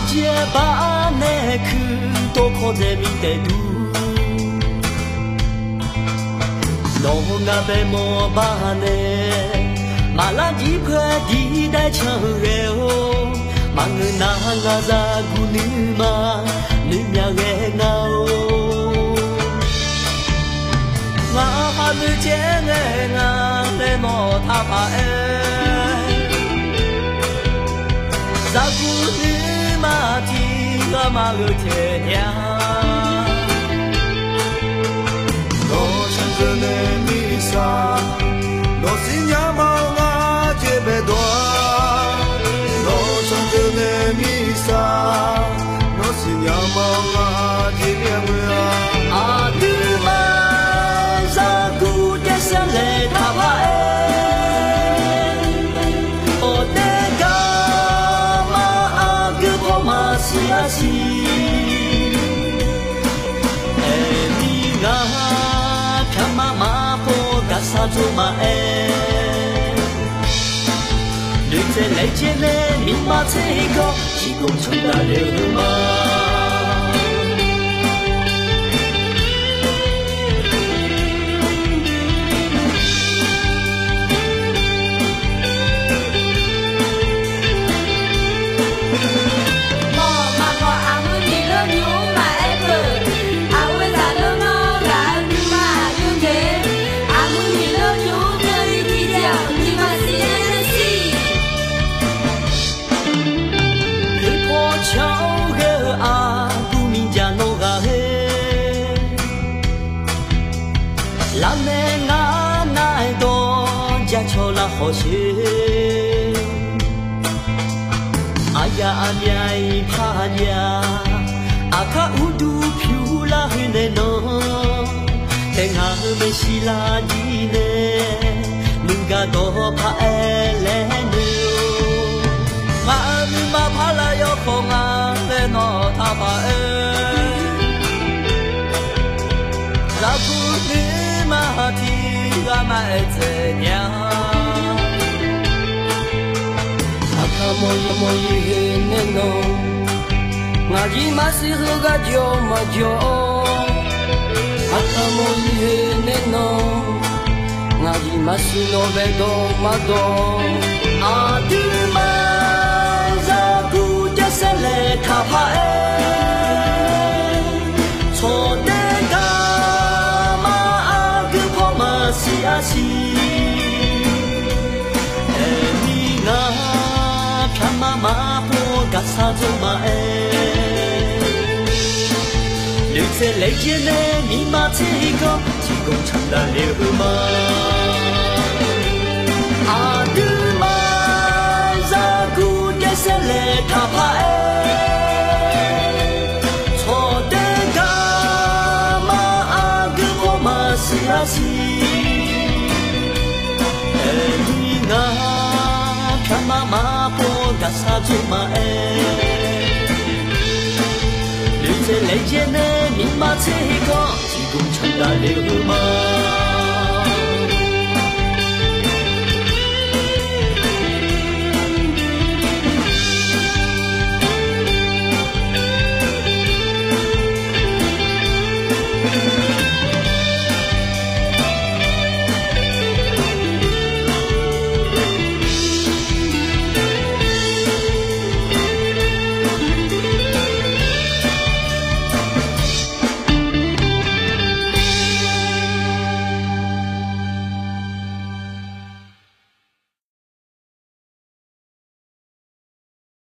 街把那去多靠在面对路，侬那边莫把那马拉地块地带长热哦，马儿那个在古女嘛，女苗个那哦，我女见个我来莫他怕哎，在古女嘛地个马儿天呀，我想着那米沙，我心呀嘛。别多，我想着那米沙，我心呀嘛啊，这边我啊，阿杜玛扎古德萨勒塔巴哎，哦那个嘛阿格波马西亚西，哎你啊，看妈妈波嘎萨祖玛哎。在来见呢，密码这个提供出大流氓。好些，哎呀哎呀怕呀，阿卡乌杜飘啦去呢喏，天下没西啦地呢，人家多怕哎来呢，俺们嘛怕啦要空啊来喏他怕哎，那不你嘛提俺嘛怎样？莫伊呢喏，我伊嘛是和个叫嘛叫，阿卡莫伊呢喏，我伊嘛是诺贝多嘛多，阿杜玛扎古德萨勒卡帕哎，错的嘎嘛阿格波嘛西阿西。妈妈婆嘎萨祖玛哎，绿色来见呢，密码这个提供长大流氓。阿杜玛扎古德萨勒卡帕哎，错的嘎嘛阿格波嘛西阿西，哎你啊，看妈妈婆。嘎萨祖玛哎，绿色来见呢，密码这个提供长大流氓。